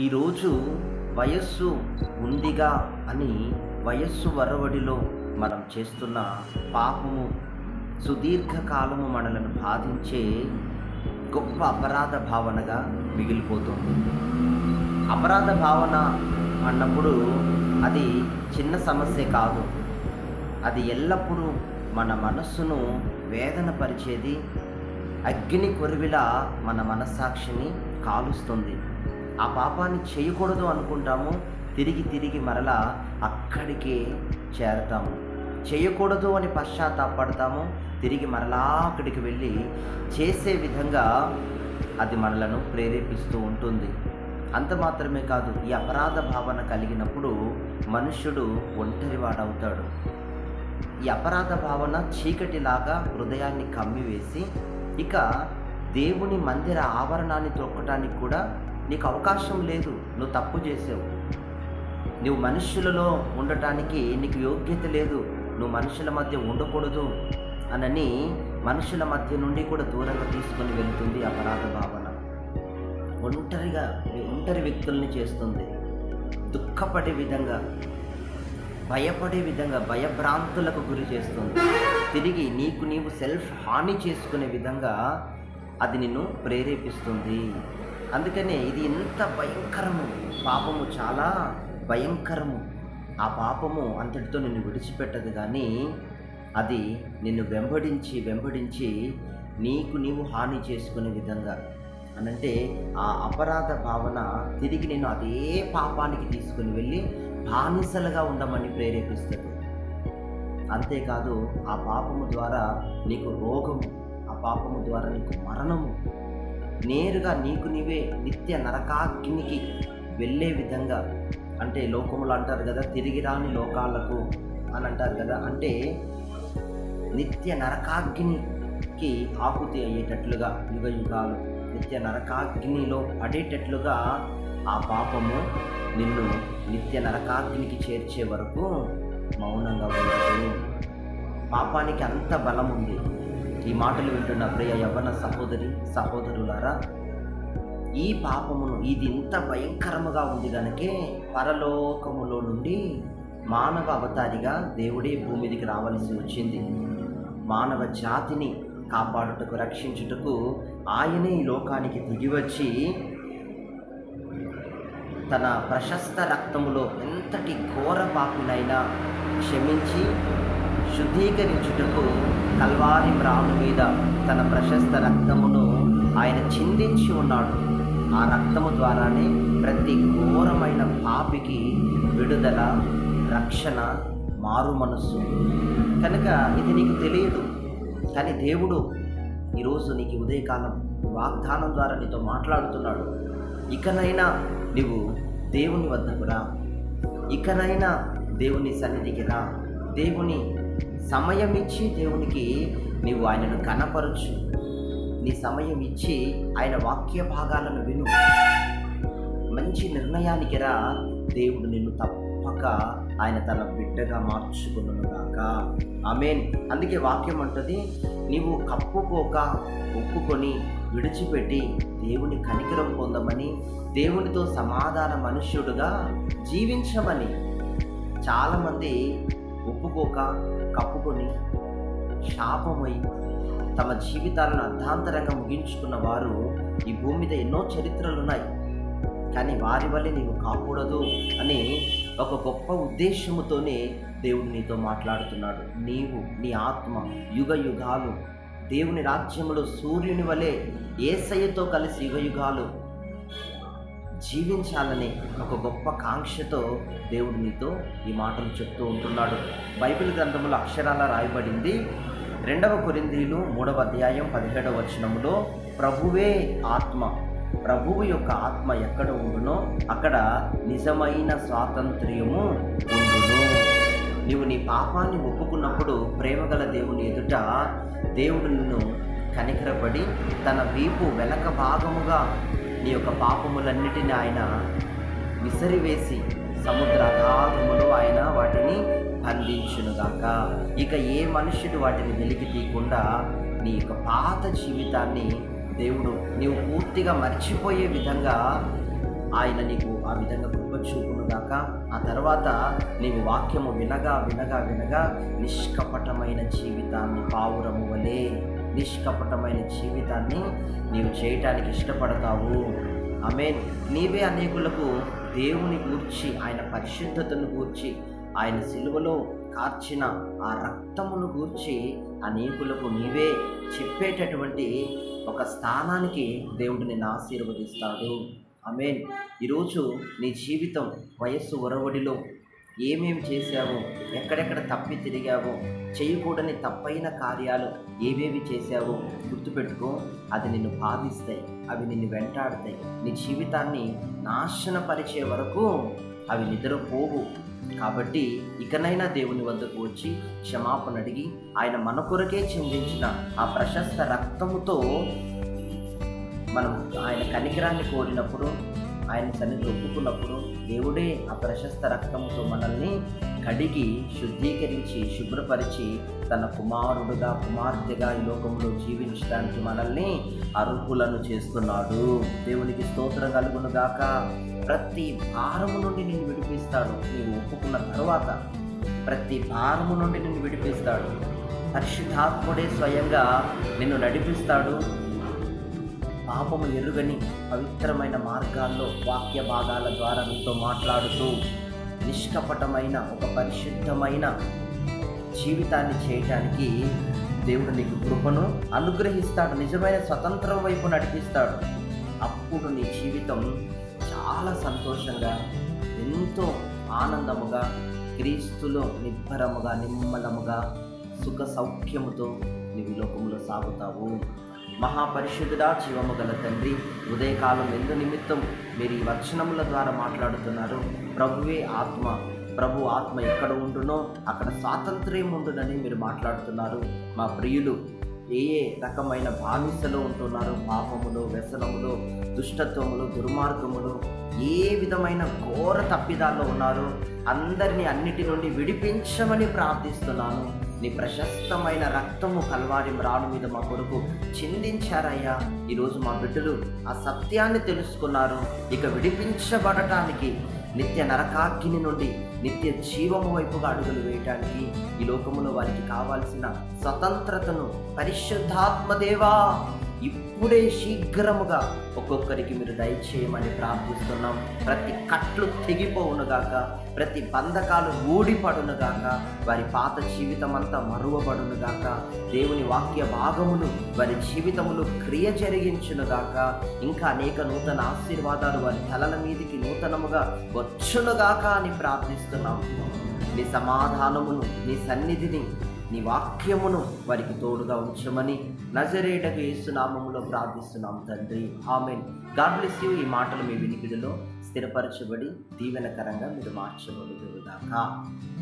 ఈరోజు వయస్సు ఉందిగా అని వయస్సు వరవడిలో మనం చేస్తున్న పాపము సుదీర్ఘకాలము మనలను బాధించే గొప్ప అపరాధ భావనగా మిగిలిపోతుంది. అపరాధ భావన అన్నప్పుడు అది చిన్న సమస్య కాదు. అది ఎల్లప్పుడూ మన మనస్సును వేదన పరిచేది, అగ్ని కొరివిలా మన మనస్సాక్షిని కాలుస్తుంది. ఆ పాపాన్ని చేయకూడదు అనుకుంటాము, తిరిగి తిరిగి మరలా అక్కడికే చేరతాము. చేయకూడదు అని పశ్చాత్తాపడతాము, తిరిగి మరలా అక్కడికి వెళ్ళి చేసే విధంగా అది మనలను ప్రేరేపిస్తూ ఉంటుంది. అంత మాత్రమే కాదు, ఈ అపరాధ భావన కలిగినప్పుడు మనుష్యుడు ఒంటరివాడవుతాడు. ఈ అపరాధ భావన చీకటిలాగా హృదయాన్ని కమ్మివేసి ఇక దేవుని మందిర ఆవరణాన్ని తొక్కటానికి కూడా నీకు అవకాశం లేదు. నువ్వు తప్పు చేసావు, నువ్వు మనుష్యులలో ఉండటానికి నీకు యోగ్యత లేదు, నువ్వు మనుషుల మధ్య ఉండకూడదు అనని మనుషుల మధ్య నుండి కూడా దూరంగా తీసుకొని వెళ్తుంది అపరాధ భావన. ఒంటరి వ్యక్తుల్ని చేస్తుంది, దుఃఖపడే విధంగా, భయపడే విధంగా, భయభ్రాంతులకు గురి చేస్తుంది. తిరిగి నీవు సెల్ఫ్ హాని చేసుకునే విధంగా అది నిన్ను ప్రేరేపిస్తుంది. అందుకనే ఇది ఎంత భయంకరము, పాపము చాలా భయంకరము. ఆ పాపము అంతటితో నిన్ను విడిచిపెట్టదు, కానీ అది నిన్ను వెంబడించి నీవు హాని చేసుకునే విధంగా అనంటే ఆ అపరాధ భావన తిరిగి నిన్ను అదే పాపానికి తీసుకుని వెళ్ళి బానిసలుగా ఉండమని ప్రేరేపిస్తుంది. అంతేకాదు, ఆ పాపము ద్వారా నీకు రోగము, ఆ పాపము ద్వారా నీకు మరణము, నేరుగా నీవే నిత్య నరకాగ్నికి వెళ్ళే విధంగా. అంటే లోకములు అంటారు కదా, తిరిగి రాని లోకాలకు అని అంటారు కదా, అంటే నిత్య నరకాగ్నికి ఆహుతి అయ్యేటట్లుగా, యుగాలు నిత్య నరకాగ్నిలో పడేటట్లుగా ఆ పాపము నిన్ను నిత్య నరకాగ్నికి చేర్చే వరకు మౌనంగా ఉండదు. పాపానికి అంత బలం ఉంది. ఈ మాటలు వింటున్న ప్రియ యవ్వన సహోదరులారా, ఈ పాపమును ఇది ఇంత భయంకరముగా ఉంది కనుకే పరలోకములో నుండి మానవ అవతారిగా దేవుడే భూమి మీదకి రావలసి వచ్చింది. మానవ జాతిని కాపాడుటకు, రక్షించుటకు ఆయనే ఈ లోకానికి దిగివచ్చి తన ప్రశస్త రక్తములో ఎంతటి ఘోర పాపినైనా క్షమించి శుద్ధీకరించుటకు కల్వారి మ్రాను మీద తన ప్రశస్త రక్తమును ఆయన చిందించి ఉన్నాడు. ఆ రక్తము ద్వారానే ప్రతి ఘోరమైన పాపికి విడుదల, రక్షణ, మారు మనస్సు. కనుక ఇది నీకు తెలియదు, కానీ దేవుడు ఈరోజు నీకు ఉదయకాలం వాగ్దానం ద్వారా నీతో మాట్లాడుతున్నాడు. ఇకనైనా నీవు దేవుని వద్దకు రా, ఇకనైనా దేవుని సన్నిధికి రా, దేవుని సమయం ఇచ్చి దేవునికి నీవు ఆయనను కనపరచు. నీ సమయం ఇచ్చి ఆయన వాక్య భాగాలను విను, మంచి నిర్ణయానికి రా. దేవుడు నిన్ను తప్పక ఆయన తన బిడ్డగా మార్చుకునుగాక. ఆమేన్. అందుకే వాక్యం అంటది, నీవు కప్పుకోక ఒప్పుకొని విడిచిపెట్టి దేవుని కనికరం పొందమని, దేవునితో సమాధాన మనుష్యుడుగా జీవించమని. చాలామంది ఒప్పుకోక కప్పుకొని శాపమై తమ జీవితాలను అర్ధాంతరంగా ముగించుకున్న వారు ఈ భూమి మీద ఎన్నో చరిత్రలు ఉన్నాయి. కానీ వారి వల్లే నీవు కాకూడదు అని ఒక గొప్ప ఉద్దేశముతోనే దేవుడు నీతో మాట్లాడుతున్నాడు. నీవు నీ ఆత్మ యుగాలు దేవుని రాజ్యములో సూర్యుని వలె యేసయ్యతో కలిసి యుగాలు జీవించాలని ఒక గొప్ప కాంక్షతో దేవుడు నీతో ఈ మాటలు చెప్తూ ఉంటున్నాడు. బైబిల్ గ్రంథములో అక్షరాల రాయబడింది. 2 కొరింథీయులు 3వ అధ్యాయం 17వ వచనములో, ప్రభువే ఆత్మ, ప్రభువు యొక్క ఆత్మ ఎక్కడ ఉండునో అక్కడ నిజమైన స్వాతంత్ర్యము ఉండును. నీవు నీ పాపాన్ని ఒప్పుకున్నప్పుడు ప్రేమగల దేవుని ఎదుట దేవుడు నిన్ను కనికరపడి తన వీపు వెనక భాగముగా నీ యొక్క పాపములన్నిటిని ఆయన విసిరివేసి సముద్ర అగాధములో ఆయన వాటిని బంధించునుగాక. ఇక ఏ మనుష్యుడు వాటిని వెలికి తీయకుండా నీ యొక్క పాత జీవితాన్ని దేవుడు నీవు పూర్తిగా మర్చిపోయే విధంగా ఆయన నీకు ఆ విధంగా కృప చూపును గాక. ఆ తర్వాత నీవు వాక్యము వినగా వినగా వినగా నిష్కపటమైన జీవితాన్ని పావురము వలె నిష్కపటమైన జీవితాన్ని నీవు చేయటానికి ఇష్టపడతావు. ఆమేన్. నీవే అనేకులకు దేవుని గూర్చి, ఆయన పరిశుద్ధతను గూర్చి, ఆయన సిలువలో కార్చిన ఆ రక్తమును గూర్చి అనేకులకు నీవే చెప్పేటటువంటి ఒక స్థానానికి దేవుడు నిన్ను ఆశీర్వదిస్తాడు. ఆమేన్. ఈరోజు నీ జీవితం వయస్సు ఒరవడిలో ఏమేమి చేశావో, ఎక్కడెక్కడ తప్పి తిరిగావో, చేయకూడని తప్పైన కార్యాలు ఏవేవి చేశావో గుర్తుపెట్టుకో. అది నిన్ను బాధిస్తాయి, అవి నిన్ను వెంటాడుతాయి. నీ జీవితాన్ని నాశనపరిచే వరకు అవి నిద్రపోవు. కాబట్టి ఇకనైనా దేవుని వద్దకు వచ్చి క్షమాపణ అడిగి ఆయన మన కొరకే చిందించిన ఆ ప్రశస్త రక్తముతో మనం ఆయన కనికరాన్ని కోరినప్పుడు, ఆయన సన్నిధిలో ఒప్పుకున్నప్పుడు దేవుడే ఆ ప్రశస్త రక్తముతో మనల్ని కడిగి శుద్ధీకరించి శుభ్రపరిచి తన కుమారుడుగా కుమార్తెగా ఈ లోకంలో జీవించడానికి మనల్ని అర్హులను చేస్తున్నాడు. దేవునికి స్తోత్రం కలుగును గాక. ప్రతి భారము నుండి నిన్ను విడిపిస్తాడు. నీవు ఒప్పుకున్న తరువాత ప్రతి భారము నుండి నిన్ను విడిపిస్తాడు. పరిశుద్ధాత్ముడే స్వయంగా నిన్ను నడిపిస్తాడు. పాపము ఎరుగని పవిత్రమైన మార్గాల్లో వాక్య భాగాల ద్వారా నీతో మాట్లాడుతూ నిష్కపటమైన ఒక పరిశుద్ధమైన జీవితాన్ని చేయటానికి దేవుడు నీకు కృపను అనుగ్రహిస్తాడు. నిజమైన స్వతంత్రం వైపు నడిపిస్తాడు. అప్పుడు నీ జీవితం చాలా సంతోషంగా, ఎంతో ఆనందముగా, క్రీస్తులో నిబ్బరముగా, నిమ్మలముగా, సుఖ సౌఖ్యముతో నీవు లోకంలో సాగుతావు. మహాపరిశుద్ధుడా, జీవము గల తండ్రి, ఉదయకాలం ఎందు నిమిత్తం మీరు ఈ వచనముల ద్వారా మాట్లాడుతున్నారు. ప్రభువే ఆత్మ, ప్రభు ఆత్మ ఎక్కడ ఉండునో అక్కడ స్వాతంత్ర్యం ఉండునని మీరు మాట్లాడుతున్నారు. మా ప్రియులు ఏ రకమైన బానిసలో ఉంటున్నారు, పాపములో, వ్యసనములో, దుష్టత్వములో, దుర్మార్గములో, ఏ విధమైన ఘోర తప్పిదాల్లో ఉన్నారు, అందరినీ అన్నిటి నుండి విడిపించమని ప్రార్థిస్తున్నాను. నీ ప్రశస్తమైన రక్తము కల్వారి మ్రాను మీద మా కొరకు చిందించారయ్యా. ఈరోజు మా బిడ్డలు ఆ సత్యాన్ని తెలుసుకున్నారు. ఇక విడిపించబడటానికి, నిత్య నరకాగ్ని నుండి నిత్య జీవము వైపుగా అడుగులు వేయటానికి ఈ లోకములో వారికి కావాల్సిన స్వతంత్రతను పరిశుద్ధాత్మదేవా ఇప్పుడే శీఘ్రముగా ఒక్కొక్కరికి మీరు దయచేయమని ప్రార్థిస్తున్నాం. ప్రతి కట్లు తెగిపోవునుగాక, ప్రతి బంధకాలు ఊడిపడునుగాక, వారి పాత జీవితం అంతా మరువబడునుగాక, దేవుని వాక్య భాగములు వారి జీవితములు క్రియ జరిగించునుగాక, ఇంకా అనేక నూతన ఆశీర్వాదాలు వారి తలల మీదికి నూతనముగా వచ్చునుగాక అని ప్రార్థిస్తున్నాం. నీ సమాధానమును, నీ సన్నిధిని, నీ వాక్యమును వారికి తోడుగా ఉంచమని నజరేయుడగు యేసు నామములో ప్రార్థిస్తున్నాం తండ్రి. ఆమేన్. God bless you. ఈ మాటలు మీ వినికిడిలో స్థిరపరచబడి దీవెనకరంగా మీరు మార్చబడుదురుగాక.